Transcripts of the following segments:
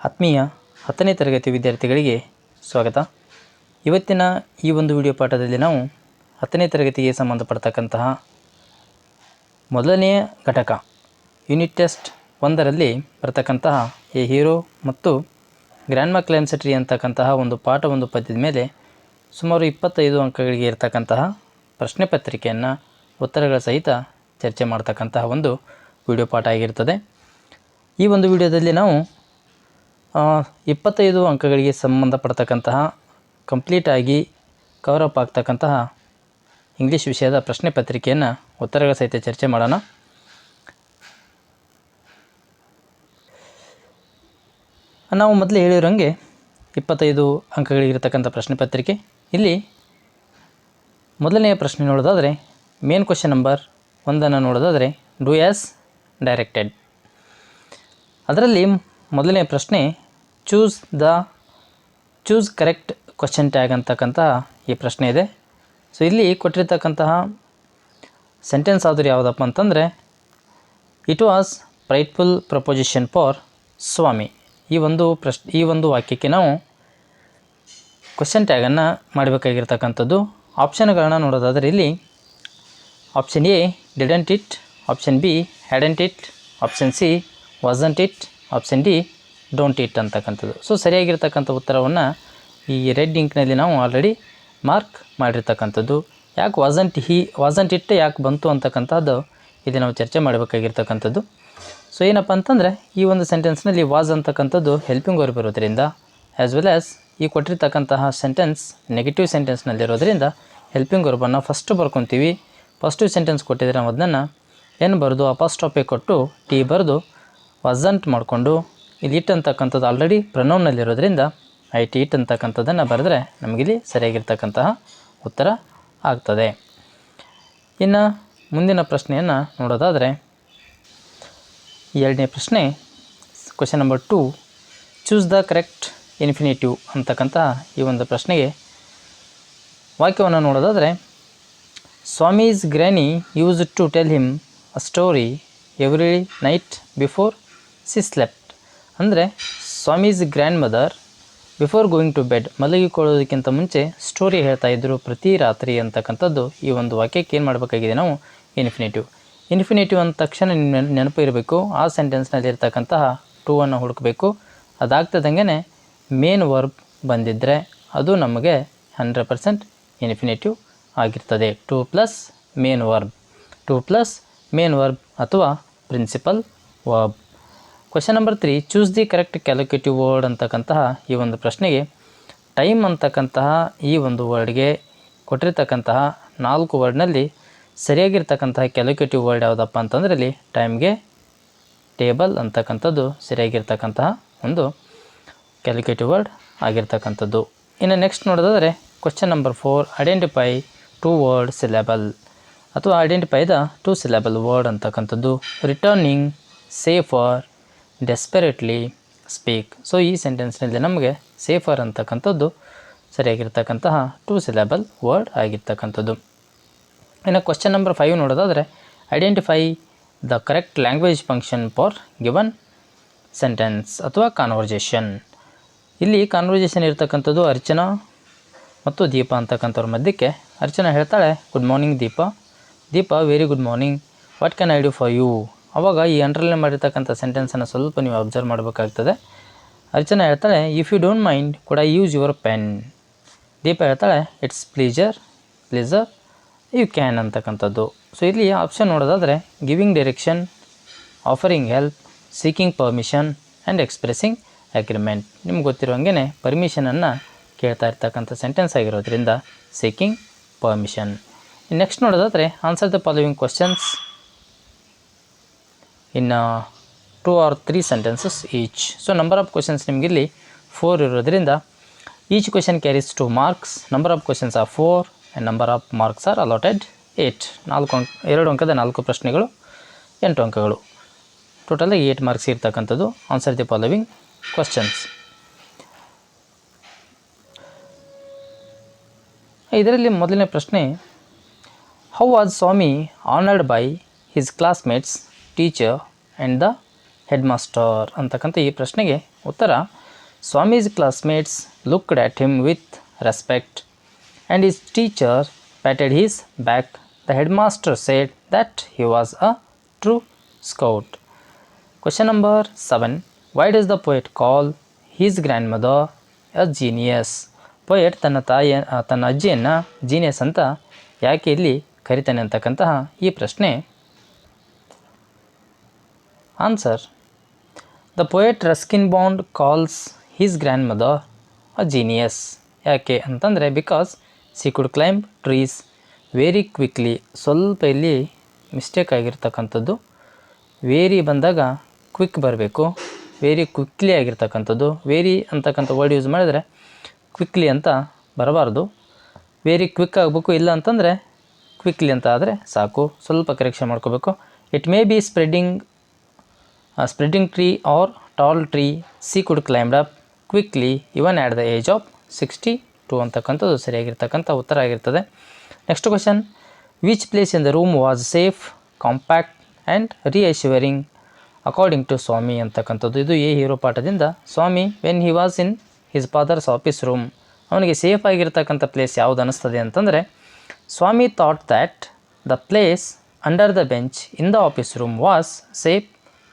ಆತ್ಮೀಯ 10ನೇ ತರಗತಿ ವಿದ್ಯಾರ್ಥಿಗಳಿಗೆ ಸ್ವಾಗತ. ಇವತ್ತಿನ ಈ ಒಂದು ವಿಡಿಯೋ ಪಾಠದಲ್ಲಿ ನಾವು 10ನೇ ತರಗತಿಗೆ ಸಂಬಂಧಪಡ್ತಕ್ಕಂತಹ ಮೊದಲನೆಯ ಘಟಕ ಯೂನಿಟ್ ಟೆಸ್ಟ್ 1ರಲ್ಲಿ ಬರ್ತಕ್ಕಂತಹ ಎ ಹೀರೋ ಮತ್ತು ಗ್ರ್ಯಾಂಡ್ ಮಾ ಕ್ಲೇಮ್ಸ್ ಟ್ರೀ ಅಂತಕ್ಕಂತಹ ಒಂದು ಪಾಠ ಒಂದು ಪದ್ಯದ ಮೇಲೆ ಸುಮಾರು 25 ಅಂಕಗಳಿಗೆ ಇರತಕ್ಕಂತಹ ಪ್ರಶ್ನೆ ಪತ್ರಿಕೆಯನ್ನು ಉತ್ತರಗಳ ಸಹಿತ ಚರ್ಚೆ ಮಾಡ್ತಕ್ಕಂತಹ ಒಂದು ವಿಡಿಯೋ ಪಾಠ ಆಗಿರ್ತದೆ. ಈ ಒಂದು ವಿಡಿಯೋದಲ್ಲಿ ನಾವು 25 ಅಂಕಗಳಿಗೆ ಸಂಬಂಧಪಡ್ತಕ್ಕಂತಹ ಕಂಪ್ಲೀಟಾಗಿ ಕವರಪ್ ಆಗ್ತಕ್ಕಂತಹ ಇಂಗ್ಲೀಷ್ ವಿಷಯದ ಪ್ರಶ್ನೆ ಪತ್ರಿಕೆಯನ್ನು ಉತ್ತರಗಳ ಸಹಿತ ಚರ್ಚೆ ಮಾಡೋಣ. ನಾವು ಮೊದಲೇ ಹೇಳಿರೋಂಗೆ 25 ಅಂಕಗಳಿಗಿರ್ತಕ್ಕಂಥ ಪ್ರಶ್ನೆ ಪತ್ರಿಕೆ. ಇಲ್ಲಿ ಮೊದಲನೆಯ ಪ್ರಶ್ನೆ ನೋಡೋದಾದರೆ ಮೇನ್ ಕ್ವೆಶ್ಚನ್ ನಂಬರ್ 1 ನೋಡೋದಾದರೆ ಡೂ ಆ್ಯಸ್ ಡೈರೆಕ್ಟೆಡ್. ಅದರಲ್ಲಿ ಮೊದಲನೇ ಪ್ರಶ್ನೆ ಚೂಸ್ ಕರೆಕ್ಟ್ ಕ್ವೆಶ್ಚನ್ ಟ್ಯಾಗ್ ಅಂತಕ್ಕಂತಹ ಈ ಪ್ರಶ್ನೆ ಇದೆ. ಸೊ ಇಲ್ಲಿ ಕೊಟ್ಟಿರ್ತಕ್ಕಂತಹ ಸೆಂಟೆನ್ಸ್ ಆದರೂ ಯಾವುದಪ್ಪ ಅಂತಂದರೆ ಇಟ್ ವಾಸ್ ಪ್ರೈಟ್ಫುಲ್ ಪ್ರಪೋಸಿಷನ್ ಫಾರ್ ಸ್ವಾಮಿ. ಈ ಒಂದು ವಾಕ್ಯಕ್ಕೆ ನಾವು ಕ್ವೆಶ್ಚನ್ ಟ್ಯಾಗನ್ನು ಮಾಡಬೇಕಾಗಿರ್ತಕ್ಕಂಥದ್ದು. ಆಪ್ಷನ್ಗಳನ್ನ ನೋಡೋದಾದರೆ ಇಲ್ಲಿ option A didn't it, option B hadn't it, option C wasn't it, option D don't it ಅಂತಕ್ಕಂಥದ್ದು. ಸೊ ಸರಿಯಾಗಿರ್ತಕ್ಕಂಥ ಉತ್ತರವನ್ನು ಈ ರೆಡ್ ಇಂಕ್ನಲ್ಲಿ ನಾವು ಆಲ್ರೆಡಿ ಮಾರ್ಕ್ ಮಾಡಿರ್ತಕ್ಕಂಥದ್ದು. ಯಾಕೆ ವಾಸಂಟ್ ಇಟ್ ಯಾಕೆ ಬಂತು ಅಂತಕ್ಕಂಥದ್ದು ಇದು ನಾವು ಚರ್ಚೆ ಮಾಡಬೇಕಾಗಿರ್ತಕ್ಕಂಥದ್ದು. ಸೊ ಏನಪ್ಪ ಅಂತಂದರೆ ಈ ಒಂದು ಸೆಂಟೆನ್ಸ್ನಲ್ಲಿ ವಾಸ್ ಅಂತಕ್ಕಂಥದ್ದು ಹೆಲ್ಪಿಂಗ್ ವರ್ಬ್ ಇರೋದ್ರಿಂದ ಆ್ಯಸ್ ವೆಲ್ ಆ್ಯಸ್ ಈ ಕೊಟ್ಟಿರ್ತಕ್ಕಂತಹ ಸೆಂಟೆನ್ಸ್ ನೆಗೆಟಿವ್ ಸೆಂಟೆನ್ಸ್ನಲ್ಲಿರೋದ್ರಿಂದ ಹೆಲ್ಪಿಂಗ್ ವರ್ಬನ್ನು ಫಸ್ಟ್ ಬರ್ಕೊತೀವಿ. ಫಸ್ಟು ಸೆಂಟೆನ್ಸ್ ಕೊಟ್ಟಿದ್ರೆ ನಾವು ಅದನ್ನು ಏನು ಬರೆದು ಅಪಾಸ್ಟ್ರಾಫಿ ಕೊಟ್ಟು ಟಿ ಬರೆದು ವಾಸಂಟ್ ಮಾಡಿಕೊಂಡು ಇಲ್ಲಿ ಇಟ್ ಅಂತಕ್ಕಂಥದ್ದು ಆಲ್ರೆಡಿ ಪ್ರೊನೌನ್ನಲ್ಲಿರೋದ್ರಿಂದ ಇಟ್ ಅಂತಕ್ಕಂಥದ್ದನ್ನು ಬರೆದ್ರೆ ನಮಗಿಲ್ಲಿ ಸರಿಯಾಗಿರ್ತಕ್ಕಂತಹ ಉತ್ತರ ಆಗ್ತದೆ. ಇನ್ನು ಮುಂದಿನ ಪ್ರಶ್ನೆಯನ್ನು ನೋಡೋದಾದರೆ ಎರಡನೇ ಪ್ರಶ್ನೆ question number 2 choose the correct infinitive ಅಂತಕ್ಕಂತಹ ಈ ಒಂದು ಪ್ರಶ್ನೆಗೆ ವಾಕ್ಯವನ್ನು ನೋಡೋದಾದರೆ Swami's granny use to tell him a story every night before she slept. ಅಂದರೆ Swami's grandmother before going to bed, ಮಲಗಿಕೊಳ್ಳೋದಕ್ಕಿಂತ ಮುಂಚೆ ಸ್ಟೋರಿ ಹೇಳ್ತಾ ಇದ್ದರು ಪ್ರತಿ ರಾತ್ರಿ ಅಂತಕ್ಕಂಥದ್ದು ಈ ಒಂದು ವಾಕ್ಯಕ್ಕೆ ಏನು ಮಾಡಬೇಕಾಗಿದೆ ನಾವು ಇನ್ಫಿನಿಟಿವ್ ಅಂದ ತಕ್ಷಣ ನೆನಪು ಇರಬೇಕು. ಆ ಸೆಂಟೆನ್ಸ್ನಲ್ಲಿರ್ತಕ್ಕಂತಹ ಟೂವನ್ನು ಹುಡುಕಬೇಕು. ಅದಾಗ್ತದಂಗೆ ಮೇನ್ ವರ್ಬ್ ಬಂದಿದ್ದರೆ ಅದು ನಮಗೆ 100% ಇನ್ಫಿನಿಟಿವ್ ಆಗಿರ್ತದೆ. 2 ಪ್ಲಸ್ ಮೇನ್ ವರ್ಬ್ ಅಥವಾ principal verb. Question number 3 choose the correct calculative word ಅಂತಕ್ಕಂತಹ ಈ ಒಂದು ಪ್ರಶ್ನೆಗೆ ಟೈಮ್ ಅಂತಕ್ಕಂತಹ ಈ ಒಂದು ವರ್ಡ್ಗೆ ಕೊಟ್ಟಿರ್ತಕ್ಕಂತಹ 4 ವರ್ಡ್ನಲ್ಲಿ ಸರಿಯಾಗಿರ್ತಕ್ಕಂತಹ ಕ್ಯಾಲ್ಕುಲೇಟಿವ್ ವರ್ಡ್ ಯಾವುದಪ್ಪ ಅಂತಂದರೆ ಇಲ್ಲಿ ಟೈಮ್ಗೆ ಟೇಬಲ್ ಅಂತಕ್ಕಂಥದ್ದು ಸರಿಯಾಗಿರ್ತಕ್ಕಂತಹ ಒಂದು ಕ್ಯಾಲ್ಕುಲೇಟಿವ್ ವರ್ಡ್ ಆಗಿರ್ತಕ್ಕಂಥದ್ದು. ಇನ್ನು ನೆಕ್ಸ್ಟ್ ನೋಡೋದಾದರೆ question number 4 identify 2 word syllable ಅಥವಾ ಐಡೆಂಟಿಫೈ ದ 2 ಸಿಲೆಬಲ್ ವರ್ಡ್ ಅಂತಕ್ಕಂಥದ್ದು returning, safer, desperately, speak. So ಈ ಸೆಂಟೆನ್ಸ್ನಲ್ಲಿ ನಮಗೆ ಸೇಫರ್ ಅಂತಕ್ಕಂಥದ್ದು ಸರಿಯಾಗಿರ್ತಕ್ಕಂತಹ 2 ಸಿಲೆಬಲ್ ವರ್ಡ್ ಆಗಿರ್ತಕ್ಕಂಥದ್ದು. ಇನ್ನು ಕ್ವೆಶ್ಚನ್ ನಂಬರ್ 5 ನೋಡೋದಾದರೆ identify the correct language function for given sentence ಅಥವಾ ಕಾನ್ವರ್ಜೇಷನ್. ಇಲ್ಲಿ ಕಾನ್ವರ್ಜೇಷನ್ ಇರ್ತಕ್ಕಂಥದ್ದು ಅರ್ಚನಾ ಮತ್ತು ದೀಪ ಅಂತಕ್ಕಂಥವ್ರ ಮಧ್ಯಕ್ಕೆ ಅರ್ಚನಾ ಹೇಳ್ತಾಳೆ good morning Deepa very good morning, what can I do for you. ಆವಾಗ ಈ ಅಂಡರ್ಲೈನ್ ಮಾಡಿರ್ತಕ್ಕಂಥ ಸೆಂಟೆನ್ಸನ್ನು ಸ್ವಲ್ಪ ನೀವು ಅಬ್ಸರ್ವ್ ಮಾಡಬೇಕಾಗ್ತದೆ. ಅರ್ಚನಾ ಹೇಳ್ತಾಳೆ if you don't mind could I use your pen. Deepa ಹೇಳ್ತಾಳೆ ಇಟ್ಸ್ ಪ್ಲೀಜರ್ ಯು ಕ್ಯಾನ್ ಅಂತಕ್ಕಂಥದ್ದು. ಸೊ ಇಲ್ಲಿ ಆಪ್ಷನ್ ನೋಡೋದಾದರೆ giving direction, offering help, seeking permission and expressing agreement. ನಿಮ್ಗೆ ಗೊತ್ತಿರೋ ಹಂಗೆ ಪರ್ಮಿಷನನ್ನು ಕೇಳ್ತಾ ಇರ್ತಕ್ಕಂಥ ಸೆಂಟೆನ್ಸ್ ಆಗಿರೋದ್ರಿಂದ ಸೀಕಿಂಗ್ ಪರ್ಮಿಷನ್. ನೆಕ್ಸ್ಟ್ ನೋಡೋದಾದರೆ answer the following questions in 2 or 3 sentences each. So number of questions ನಿಮಗಿಲ್ಲಿ 4 ಇರೋದ್ರಿಂದ each question carries 2 marks. Number of questions are 4 and number of marks are allotted 8. 2 ಅಂಕದ 4 ಪ್ರಶ್ನೆಗಳು 8 ಅಂಕಗಳು, ಟೋಟಲ್ 8 ಮಾರ್ಕ್ಸ್ ಇರ್ತಕ್ಕಂಥದ್ದು. Answer the following questions. ಇದರಲ್ಲಿ ಮೊದಲನೇ ಪ್ರಶ್ನೆ how was Swami honoured by his classmates, teacher and the head master ಅಂತಕ್ಕಂಥ ಈ ಪ್ರಶ್ನೆಗೆ ಉತ್ತರ Swami's classmates looked at him with respect and his teacher patted his back. The head master said that he was a true scout. Question number 7. Why does the poet call his grandmother a genius? Poet ತನ್ನ ಅಜ್ಜಿಯನ್ನು genius ಅಂತ ಯಾಕೆ ಇಲ್ಲಿ ಕರಿತಾನೆ ಅಂತಕ್ಕಂತಹ ಈ ಪ್ರಶ್ನೆ. Answer: the poet Ruskin bond calls his grand mother a genius. ಯಾಕೆ ಅಂತಂದರೆ because she could climb trees very quickly. ಸ್ವಲ್ಪ ಇಲ್ಲಿ ಮಿಸ್ಟೇಕ್ ಆಗಿರ್ತಕ್ಕಂಥದ್ದು. ವೇರಿ ಬಂದಾಗ ಕ್ವಿಕ್ ಬರಬೇಕು, ವೆರಿ ಕ್ವಿಕ್ಲಿ ಆಗಿರ್ತಕ್ಕಂಥದ್ದು. ವೇರಿ ಅಂತಕ್ಕಂಥ ವರ್ಡ್ ಯೂಸ್ ಮಾಡಿದರೆ ಕ್ವಿಕ್ಲಿ ಅಂತ ಬರಬಾರ್ದು, ವೆರಿ ಕ್ವಿಕ್ ಆಗಬೇಕು. ಇಲ್ಲ ಅಂತಂದರೆ ಕ್ವಿಕ್ಲಿ ಅಂತ ಆದರೆ ಸಾಕು. ಸ್ವಲ್ಪ ಕರೆಕ್ಷನ್ ಮಾಡ್ಕೋಬೇಕು. It may be spreading tree or tall tree. She could climbed up quickly even at the age of 62 ಅಂತಕ್ಕಂಥದ್ದು ಸರಿಯಾಗಿರ್ತಕ್ಕಂಥ ಉತ್ತರ ಆಗಿರ್ತದೆ. Next question. Which place in the room was safe, compact and reassuring according to Swami ಅಂತಕ್ಕಂಥದ್ದು. ಇದು a hero ಪಾಠದಿಂದ. Swami when he was in his father's office room, ಅವನಿಗೆ safe ಆಗಿರ್ತಕ್ಕಂಥ place ಯಾವುದು ಅನ್ನಿಸ್ತದೆ ಅಂತಂದರೆ Swami thought that the place under the bench in the office room was safe,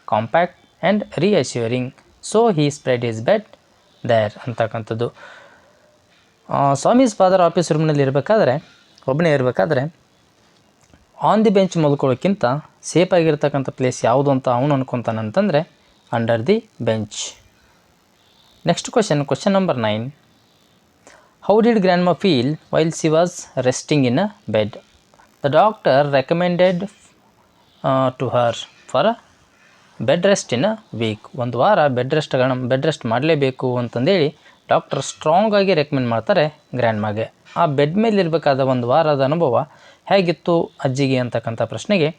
compact and reassuring, so he spread his bed there ಅಂತಕ್ಕಂಥದ್ದು. Swami's father office ರೂಮ್ನಲ್ಲಿ ಇರಬೇಕಾದ್ರೆ, ಒಬ್ಬನೇ ಇರಬೇಕಾದ್ರೆ ಆನ್ ದಿ ಬೆಂಚ್ ಮಲ್ಕೊಳ್ಳೋಕ್ಕಿಂತ ಸೇಫ್ ಆಗಿರ್ತಕ್ಕಂಥ ಪ್ಲೇಸ್ ಯಾವುದು ಅಂತ ಅವನು ಅನ್ಕೊತಾನೆ ಅಂತಂದರೆ under the bench. Next question number 9. How did grandma feel while she was resting in a bed? The doctor recommended to her for a bed rest in a week. ಒಂದು ವಾರ bed rest ಮಾಡಲೇಬೇಕು ಅಂತಂದೇಳಿ doctor ಸ್ಟ್ರಾಂಗಾಗಿ recommend ಮಾಡ್ತಾರೆ ಗ್ರ್ಯಾಂಡ್ಮಾಗೆ. ಆ bed ಮೇಲೆ ಇರಬೇಕಾದ ಒಂದು ವಾರದ ಅನುಭವ ಹೇಗಿತ್ತು ಅಜ್ಜಿಗೆ ಅಂತಕ್ಕಂಥ ಪ್ರಶ್ನೆಗೆ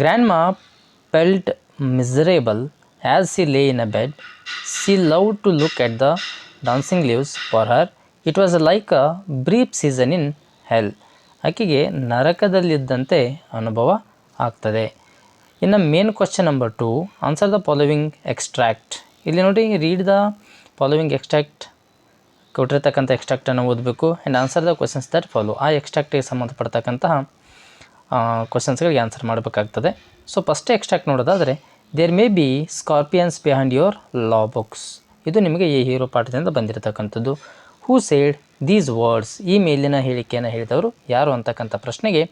grandma felt miserable as she lay in a bed. She love to look at the dancing leaves for her. It was like a brief season in hell. ಆಕೆಗೆ ನರಕದಲ್ಲಿದ್ದಂತೆ ಅನುಭವ ಆಗ್ತದೆ. ಇನ್ನು main question number 2. Answer the following extract. ಇಲ್ಲಿ ನೋಡಿ, read the following extract. ಕೊಟ್ಟಿರ್ತಕ್ಕಂಥ ಎಕ್ಸ್ಟ್ರಾಕ್ಟನ್ನು ಓದಬೇಕು and answer the questions that follow. ಆ ಎಕ್ಸ್ಟ್ರಾಕ್ಟಿಗೆ ಸಂಬಂಧಪಡ್ತಕ್ಕಂತಹ ಕ್ವಶನ್ಸ್ಗಳಿಗೆ ಆನ್ಸರ್ ಮಾಡಬೇಕಾಗ್ತದೆ. ಸೊ ಫಸ್ಟ್ ಎಕ್ಸ್ಟ್ರಾಕ್ಟ್ ನೋಡೋದಾದರೆ, there may be scorpions behind your law books. ಇದು ನಿಮಗೆ ಈ ಹೀರೋ ಪಾಠದಿಂದ ಬಂದಿರತಕ್ಕಂಥದ್ದು. Who said these words. ಈ ಮೇಲಿನ ಹೇಳಿಕೆಯನ್ನು ಹೇಳಿದವರು ಯಾರು ಅಂತಕ್ಕಂಥ ಪ್ರಶ್ನೆಗೆ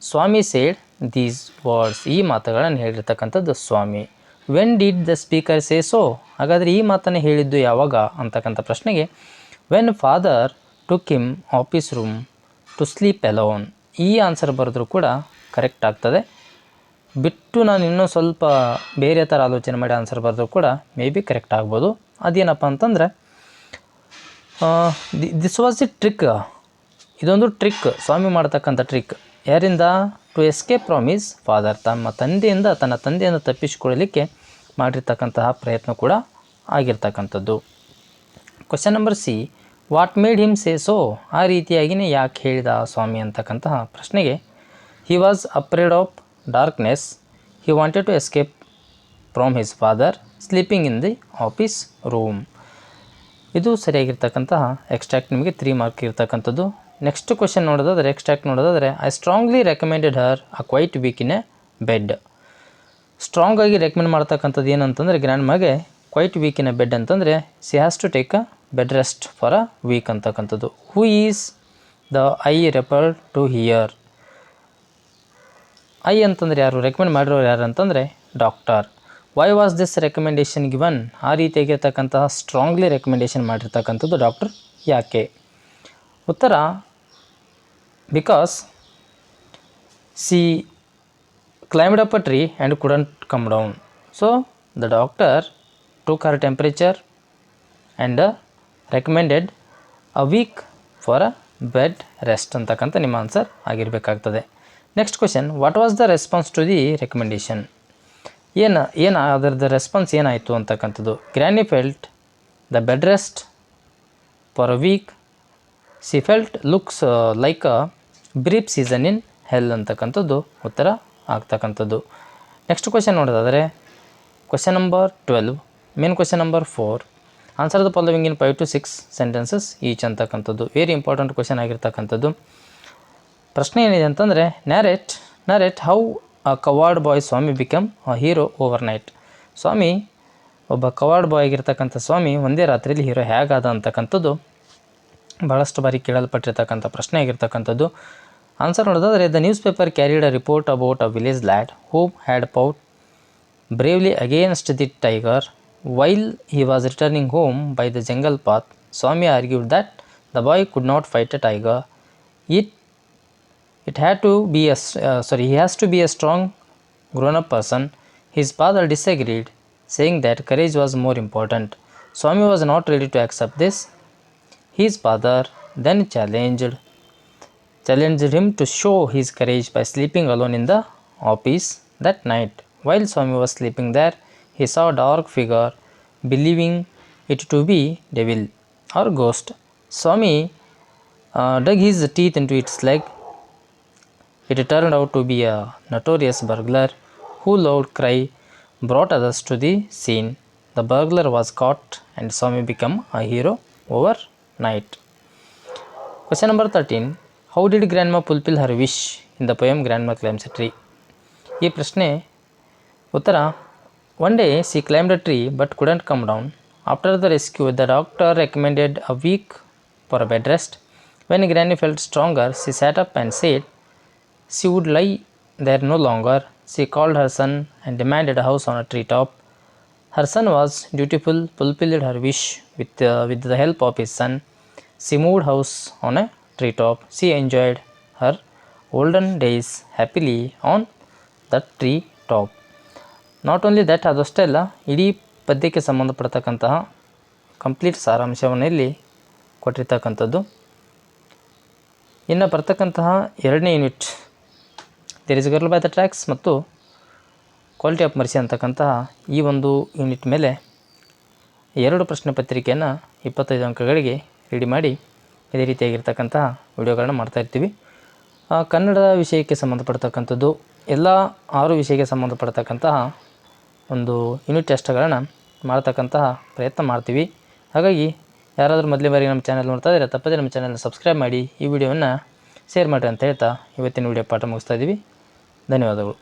ಸ್ವಾಮಿ ಸೇಡ್ ದೀಸ್ ವರ್ಡ್ಸ್. ಈ ಮಾತುಗಳನ್ನು ಹೇಳಿರ್ತಕ್ಕಂಥದ್ದು ಸ್ವಾಮಿ. When did the speaker say so. ಹಾಗಾದರೆ ಈ ಮಾತನ್ನು ಹೇಳಿದ್ದು ಯಾವಾಗ ಅಂತಕ್ಕಂಥ ಪ್ರಶ್ನೆಗೆ when father took him office room to sleep alone. ಈ ಆನ್ಸರ್ ಬರೆದ್ರೂ ಕೂಡ ಕರೆಕ್ಟ್ ಆಗ್ತದೆ. ಬಿಟ್ಟು ನಾನು ಇನ್ನೂ ಸ್ವಲ್ಪ ಬೇರೆ ಥರ ಆಲೋಚನೆ ಮಾಡಿ ಆನ್ಸರ್ ಬರೆದ್ರೂ ಕೂಡ ಮೇ ಬಿ ಕರೆಕ್ಟ್ ಆಗ್ಬೋದು. ಅದೇನಪ್ಪ ಅಂತಂದರೆ ದಿಸ್ ವಾಸ್ ದಿ ಟ್ರಿಕ್. ಇದೊಂದು ಟ್ರಿಕ್, ಸ್ವಾಮಿ ಮಾಡ್ತಕ್ಕಂಥ ಟ್ರಿಕ್. ಯಾರಿಂದ? To escape from his father. ತನ್ನ ತಂದೆಯಿಂದ ತಪ್ಪಿಸಿಕೊಳ್ಳಲಿಕ್ಕೆ ಮಾಡಿರ್ತಕ್ಕಂತಹ ಪ್ರಯತ್ನ ಕೂಡ ಆಗಿರ್ತಕ್ಕಂಥದ್ದು. Question number C. What made him say so. ಆ ರೀತಿಯಾಗಿಯೇ ಯಾಕೆ ಹೇಳಿದ ಸ್ವಾಮಿ ಅಂತಕ್ಕಂತಹ ಪ್ರಶ್ನೆಗೆ he was afraid of darkness. He wanted to escape from his father sleeping in the office room. ಇದು ಸರಿಯಾಗಿರ್ತಕ್ಕಂತಹ ಎಕ್ಸ್ಟ್ರಾಕ್ಟ್. ನಿಮಗೆ 3 ಮಾರ್ಕ್ ಇರ್ತಕ್ಕಂಥದ್ದು. ನೆಕ್ಸ್ಟ್ ಕ್ವಶನ್ ನೋಡೋದಾದರೆ, ಎಕ್ಸ್ಟ್ರಾಕ್ಟ್ ನೋಡೋದಾದರೆ, I strongly recommended her a quite week in a bed. ಸ್ಟ್ರಾಂಗಾಗಿ recommend ಮಾಡ್ತಕ್ಕಂಥದ್ದು ಏನಂತಂದರೆ ಗ್ರ್ಯಾಂಡ್ಮಾಗೆ quite week in a bed ಅಂತಂದರೆ she has to take a bed rest for a week ಅಂತಕ್ಕಂಥದ್ದು. Who is the I refer to here. I ಅಂತಂದರೆ ಯಾರು? Recommend ಮಾಡಿರೋರು ಯಾರು ಅಂತಂದರೆ doctor. Why was this recommendation given. ಆ ರೀತಿಯಾಗಿರ್ತಕ್ಕಂತಹ ಸ್ಟ್ರಾಂಗ್ಲಿ ರೆಕಮೆಂಡೇಷನ್ ಮಾಡಿರ್ತಕ್ಕಂಥದ್ದು ಡಾಕ್ಟರ್ ಯಾಕೆ? ಉತ್ತರ because she climbed up a tree and couldn't come down. So the doctor took her temperature and recommended a week for a bed rest ಅಂತಕ್ಕಂಥ ನಿಮ್ಮ answer ಆಗಿರಬೇಕಾಗ್ತದೆ. Next question. What was the response to the recommendation. ಏನು ಅದರದ್ದು response ಏನಾಯಿತು ಅಂತಕ್ಕಂಥದ್ದು. Granny felt the bed rest for a week. She felt looks like a brief season in hell ಅಂತಕ್ಕಂಥದ್ದು ಉತ್ತರ ಆಗ್ತಕ್ಕಂಥದ್ದು. ನೆಕ್ಸ್ಟ್ ಕ್ವಶನ್ ನೋಡೋದಾದರೆ, question number 12, main question number 4, answer the following in 5 to 6 sentences each ಅಂತಕ್ಕಂಥದ್ದು very important question ಆಗಿರ್ತಕ್ಕಂಥದ್ದು. ಪ್ರಶ್ನೆ ಏನಿದೆ ಅಂತಂದರೆ narrate how a coward boy Swami become a hero overnight. Swami ಒಬ್ಬ ಕವಾರ್ಡ್ ಬಾಯ್ ಆಗಿರ್ತಕ್ಕಂಥ ಸ್ವಾಮಿ ಒಂದೇ ರಾತ್ರಿಯಲ್ಲಿ ಹೀರೋ ಹೇಗಾದ ಅಂತಕ್ಕಂಥದ್ದು ಭಾಳಷ್ಟು ಬಾರಿ ಕೇಳಲ್ಪಟ್ಟಿರ್ತಕ್ಕಂಥ ಪ್ರಶ್ನೆ ಆಗಿರ್ತಕ್ಕಂಥದ್ದು. ಆನ್ಸರ್ ನೋಡೋದಾದರೆ the newspaper carried a report about a village lad who had fought bravely against the tiger. While he was returning home by the jungle path, Swami argued that the boy could not fight a tiger. It had to be he has to be a strong grown-up person. His father disagreed, saying that courage was more important. Swami was not ready to accept this. His father then challenged him to show his courage by sleeping alone in the office that night. While Swami was sleeping there, he saw a dark figure, believing it to be devil or ghost. Swami dug his teeth into its leg. It turned out to be a notorious burglar who loud cry brought others to the scene. The burglar was caught and Swami became a hero overnight. Question number 13. How did grandma fulfill her wish in the poem Grandma Climbs a Tree? ಈ ಪ್ರಶ್ನೆ ಉತ್ತರ one day she climbed a tree but couldn't come down. After the rescue, the doctor recommended a week for a bed rest. When Granny felt stronger, she sat up and said she would lie there no longer. She called her son and demanded a house on a treetop. Her son was dutiful, fulfilled her wish with the help of his son. She moved house on a treetop. She enjoyed her olden days happily on the treetop. Not only that, ಅದಷ್ಟೇ ಅಲ್ಲ, ಇಡೀ ಪದ್ಯಕ್ಕೆ ಸಂಬಂಧಪಡ್ತಕ್ಕಂತಹ complete ಸಾರಾಂಶವನ್ನು ಇಲ್ಲಿ ಕೊಟ್ಟಿರ್ತಕ್ಕಂಥದ್ದು. ಇನ್ನು ಬರ್ತಕ್ಕಂತಹ ಎರಡನೇ unit there is girl by the tracks ಮತ್ತು ಕ್ವಾಲಿಟಿ ಆಫ್ ಮರ್ಸಿ ಅಂತಕ್ಕಂತಹ ಈ ಒಂದು ಯೂನಿಟ್ ಮೇಲೆ 2 ಪ್ರಶ್ನೆ ಪತ್ರಿಕೆಯನ್ನು 25 ಅಂಕಗಳಿಗೆ ರೆಡಿ ಮಾಡಿ ಇದೇ ರೀತಿಯಾಗಿರ್ತಕ್ಕಂತಹ ವಿಡಿಯೋಗಳನ್ನ ಮಾಡ್ತಾಯಿರ್ತೀವಿ. ಕನ್ನಡ ವಿಷಯಕ್ಕೆ ಸಂಬಂಧಪಡ್ತಕ್ಕಂಥದ್ದು ಎಲ್ಲ 6 ವಿಷಯಕ್ಕೆ ಸಂಬಂಧಪಡ್ತಕ್ಕಂತಹ ಒಂದು ಯೂನಿಟ್ ಟೆಸ್ಟ್ಗಳನ್ನು ಮಾಡ್ತಕ್ಕಂತಹ ಪ್ರಯತ್ನ ಮಾಡ್ತೀವಿ. ಹಾಗಾಗಿ ಯಾರಾದರೂ ಮೊದಲೇ ಬಾರಿಗೆ ನಮ್ಮ ಚಾನಲ್ ನೋಡ್ತಾ ಇದ್ದರೆ ತಪ್ಪದೇ ನಮ್ಮ ಚಾನಲ್ನ ಸಬ್ಸ್ಕ್ರೈಬ್ ಮಾಡಿ ಈ ವಿಡಿಯೋವನ್ನು ಶೇರ್ ಮಾಡಿರಿ ಅಂತ ಹೇಳ್ತಾ ಇವತ್ತಿನ ವಿಡಿಯೋ ಪಾಠ ಮುಗಿಸ್ತಾ ಇದ್ದೀವಿ. ಧನ್ಯವಾದಗಳು.